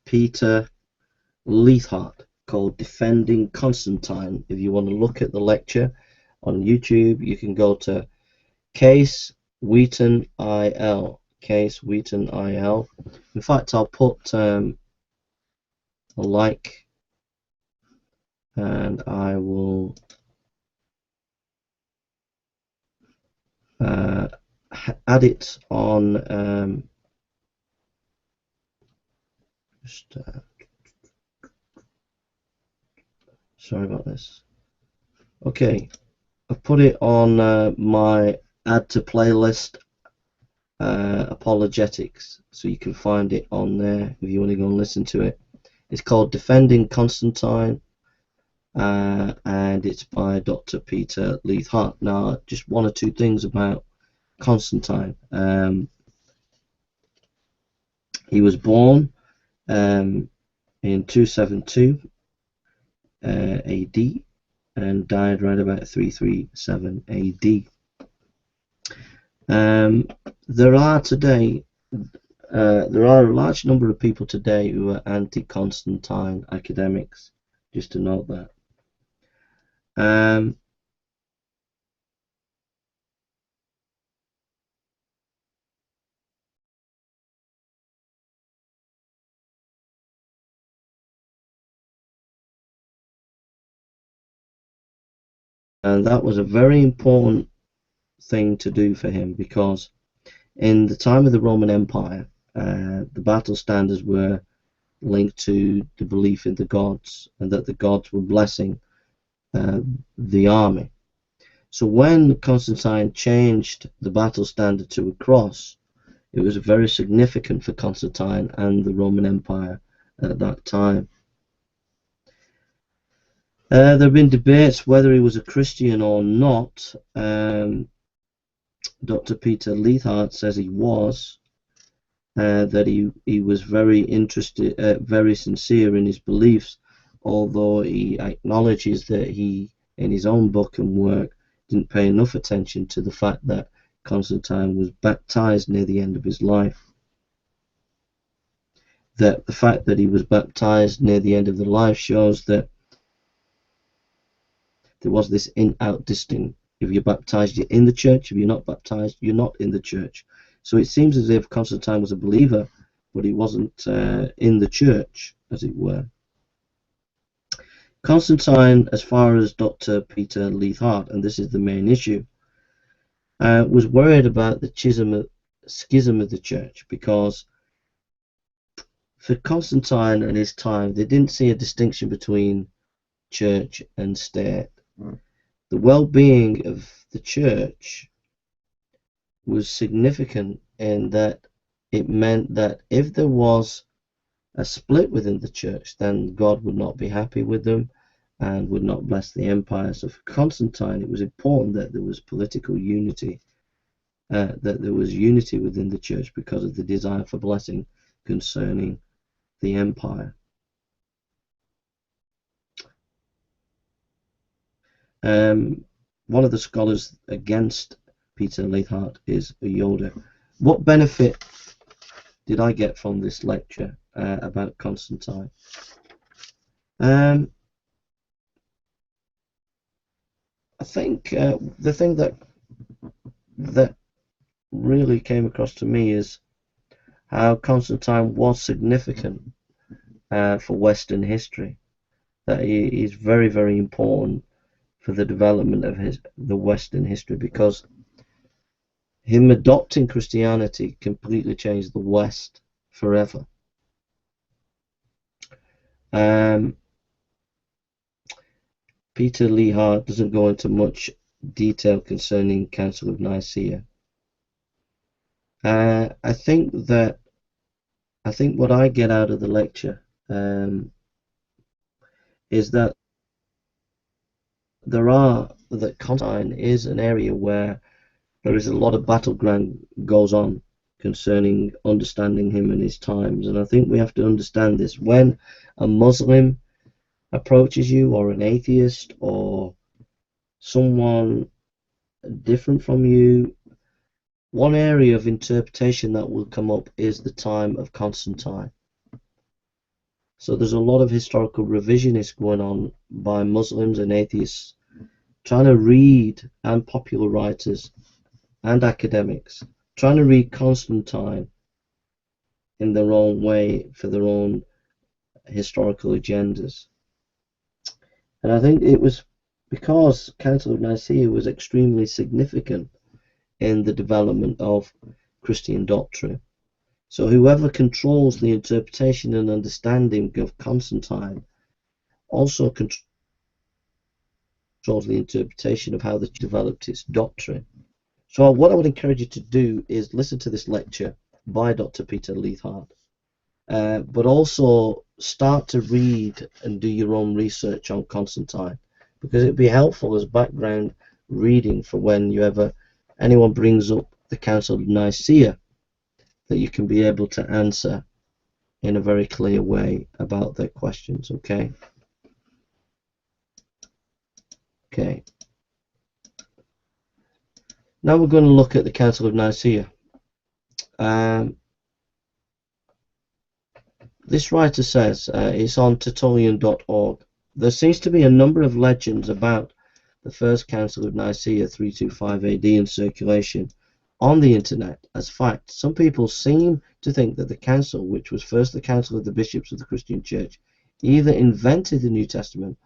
Peter Leithart called Defending Constantine. If you want to look at the lecture on YouTube, you can go to Case Wheaton IL. Case Wheaton IL. In fact, I'll put a like, and I will add it on. Sorry about this. Okay, I've put it on my add to playlist, apologetics, so you can find it on there if you want to go and listen to it. It's called Defending Constantine, and it's by Dr. Peter Leithart. Now, just one or two things about Constantine. He was born in 272 AD and died right about 337 AD. There are a large number of people today who are anti-Constantine academics, just to note that. And that was a very important thing to do for him, because in the time of the Roman Empire, the battle standards were linked to the belief in the gods, and that the gods were blessing the army. So when Constantine changed the battle standard to a cross, it was very significant for Constantine and the Roman Empire at that time. There have been debates whether he was a Christian or not. Dr. Peter Leithart says he was, that he was very interested, very sincere in his beliefs, although he acknowledges that he, in his own book and work, didn't pay enough attention to the fact that Constantine was baptized near the end of his life. That the fact that he was baptized near the end of the life shows that there was this in-out distinction. If you're baptized, you're in the church. If you're not baptized, you're not in the church. So it seems as if Constantine was a believer, but he wasn't in the church, as it were. Constantine, as far as Dr. Peter Leithart, and this is the main issue, was worried about the schism of the church, because for Constantine and his time, they didn't see a distinction between church and state. The well-being of the church was significant in that it meant that if there was a split within the church, then God would not be happy with them and would not bless the empire. So for Constantine, it was important that there was political unity, that there was unity within the church because of the desire for blessing concerning the empire. One of the scholars against Peter Leithart is Yoda. What benefit did I get from this lecture about Constantine? I think the thing that really came across to me is how Constantine was significant for Western history. That he is very, very important for the development of the Western history, because him adopting Christianity completely changed the West forever. Peter Leithart doesn't go into much detail concerning Council of Nicaea. I think what I get out of the lecture is that Constantine is an area where there is a lot of battleground goes on concerning understanding him and his times, and I think we have to understand this. When a Muslim approaches you, or an atheist, or someone different from you, one area of interpretation that will come up is the time of Constantine. So there's a lot of historical revisionists going on by Muslims and atheists, trying to read, and popular writers and academics, trying to read Constantine in their own way for their own historical agendas. And I think it was because Council of Nicaea was extremely significant in the development of Christian doctrine. So whoever controls the interpretation and understanding of Constantine also controls the interpretation of how they developed its doctrine. So what I would encourage you to do is listen to this lecture by Dr. Peter Leithart, but also start to read and do your own research on Constantine, because it'd be helpful as background reading for when anyone brings up the Council of Nicaea, that you can be able to answer in a very clear way about their questions. Okay. Now we're going to look at the Council of Nicaea. This writer says, it's on Tertullian.org, there seems to be a number of legends about the First Council of Nicaea 325 AD in circulation on the internet as fact. Some people seem to think that the council, which was first the council of the bishops of the Christian Church, either invented the New Testament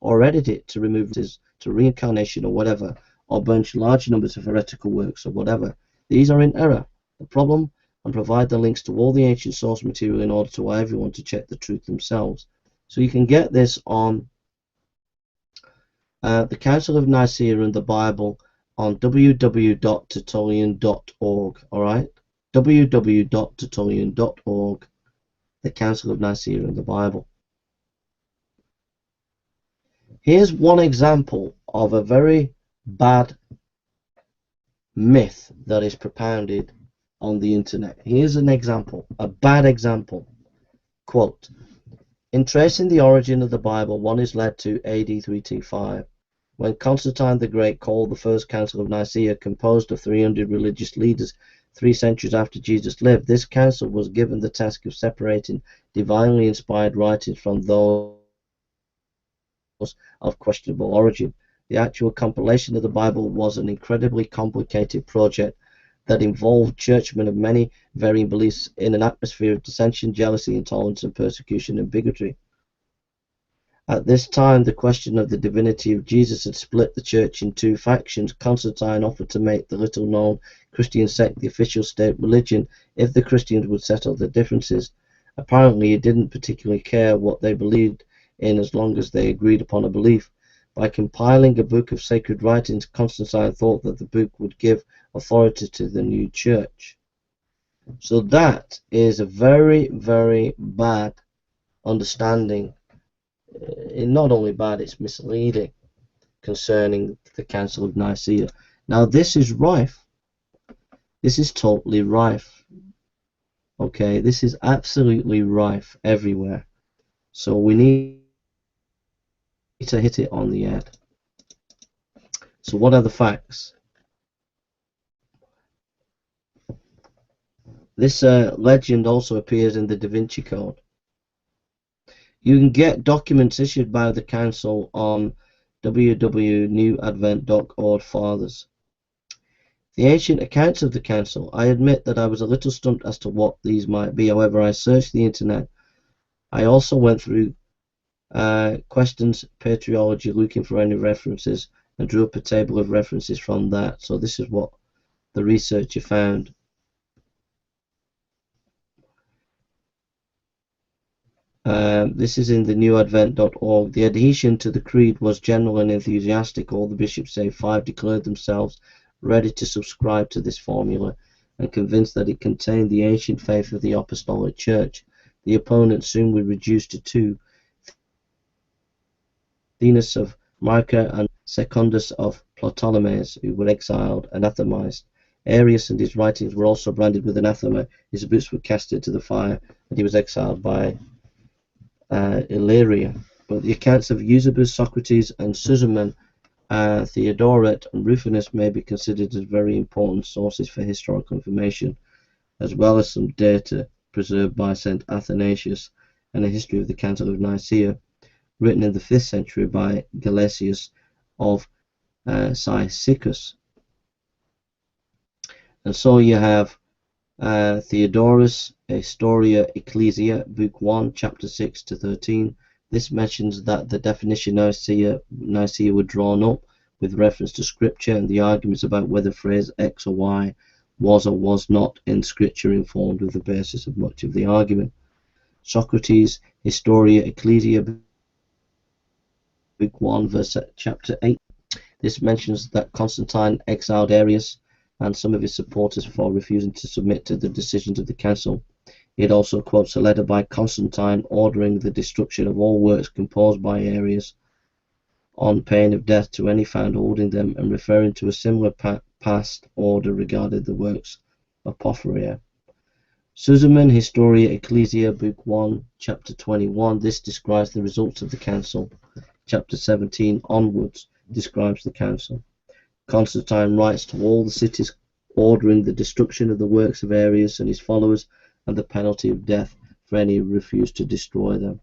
or edited it to remove it to reincarnation or whatever, or burnt large numbers of heretical works or whatever. These are in error. The problem, and provide the links to all the ancient source material in order to allow everyone to check the truth themselves. So you can get this on the Council of Nicaea and the Bible on www.tertullian.org. Alright? www.tertullian.org, the Council of Nicaea and the Bible. Here's one example of a very bad myth that is propounded on the internet. Here's an example, a bad example. Quote, in tracing the origin of the Bible, one is led to AD 325, when Constantine the Great called the First Council of Nicaea, composed of 300 religious leaders 3 centuries after Jesus lived. This council was given the task of separating divinely inspired writings from those of questionable origin. The actual compilation of the Bible was an incredibly complicated project that involved churchmen of many varying beliefs in an atmosphere of dissension, jealousy, intolerance, and persecution and bigotry. At this time, the question of the divinity of Jesus had split the church in 2 factions. Constantine offered to make the little-known Christian sect the official state religion if the Christians would settle their differences. Apparently, he didn't particularly care what they believed in as long as they agreed upon a belief. By compiling a book of sacred writings, Constantine thought that the book would give authority to the new church. So that is a very, very bad understanding. Not only bad, it's misleading concerning the Council of Nicaea. Now this is rife. This is totally rife. Okay, this is absolutely rife everywhere. So we need to hit it on the head. So what are the facts? This legend also appears in the Da Vinci Code. You can get documents issued by the council on www.newadvent.org fathers. The ancient accounts of the council. I admit that I was a little stumped as to what these might be. However, I searched the internet. I also went through questions, patriology, looking for any references, and drew up a table of references from that. So this is what the researcher found. This is in the newadvent.org. The adhesion to the creed was general and enthusiastic. All the bishops, save 5, declared themselves ready to subscribe to this formula and convinced that it contained the ancient faith of the Apostolic Church. The opponents soon were reduced to 2, Theonas of Myra and Secundus of Ptolemais, who were exiled, anathematized. Arius and his writings were also branded with anathema. His books were cast into the fire, and he was exiled by Illyria. But the accounts of Eusebius, Socrates, and Sudermann, Theodoret, and Rufinus may be considered as very important sources for historical information, as well as some data preserved by St. Athanasius, and a history of the Council of Nicaea, written in the 5th century by Gelasius of Cyzicus. And so you have Theodorus, Historia Ecclesia, Book 1, Chapter 6 to 13. This mentions that the definition of Nicaea were drawn up with reference to Scripture, and the arguments about whether phrase X or Y was or was not in Scripture informed with the basis of much of the argument. Socrates, Historia Ecclesia, Book 1, verse chapter 8. This mentions that Constantine exiled Arius and some of his supporters for refusing to submit to the decisions of the council. It also quotes a letter by Constantine ordering the destruction of all works composed by Arius on pain of death to any found holding them, and referring to a similar past order regarding the works of Porphyria. Sudermann, Historia Ecclesia, Book 1, Chapter 21. This describes the results of the council. Chapter 17 onwards describes the council. Constantine writes to all the cities ordering the destruction of the works of Arius and his followers and the penalty of death for any who refuse to destroy them.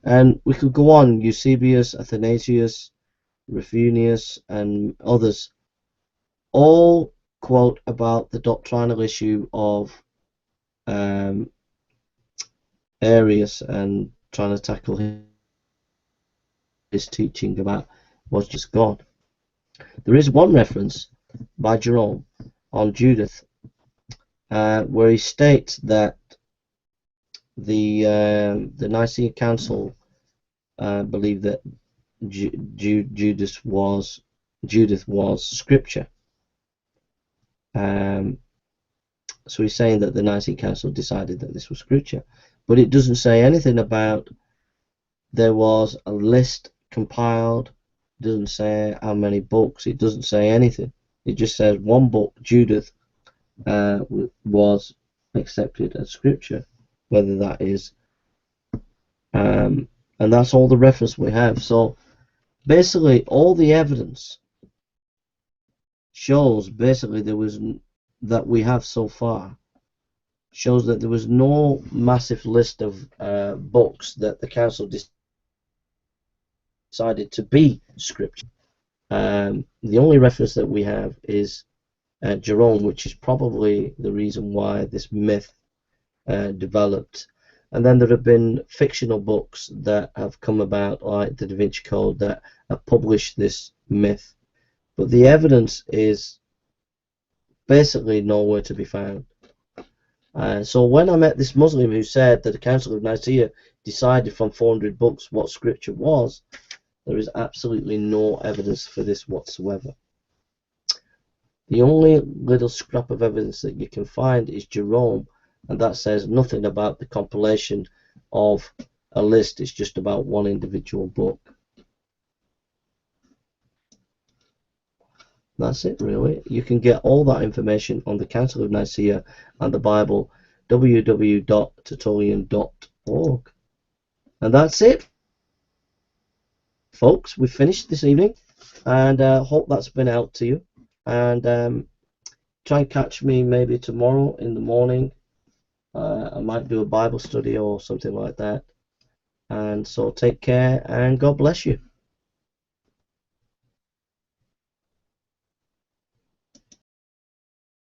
And we could go on. Eusebius, Athanasius, Rufinus, and others all quote about the doctrinal issue of Arius and trying to tackle his teaching about was just God. There is one reference by Jerome on Judith where he states that the Nicene Council believed that Judith was Scripture. So he's saying that the Nicene Council decided that this was Scripture, but it doesn't say anything about there was a list compiled. It doesn't say how many books. It doesn't say anything. It just says one book, Judith, was accepted as Scripture. Whether that is, and that's all the reference we have. So basically, all the evidence shows basically that we have so far shows that there was no massive list of books that the council decided to be Scripture. The only reference that we have is Jerome, which is probably the reason why this myth developed. And then there have been fictional books that have come about, like the Da Vinci Code, that have published this myth, but the evidence is basically nowhere to be found. So when I met this Muslim who said that the Council of Nicaea decided from 400 books what Scripture was, there is absolutely no evidence for this whatsoever. The only little scrap of evidence that you can find is Jerome, and that says nothing about the compilation of a list. It's just about one individual book. That's it, really. You can get all that information on the Council of Nicaea and the Bible, www.tertullian.org. And that's it, folks. We've finished this evening, and hope that's been out to you. And try and catch me maybe tomorrow in the morning. I might do a Bible study or something like that. And so take care, and God bless you.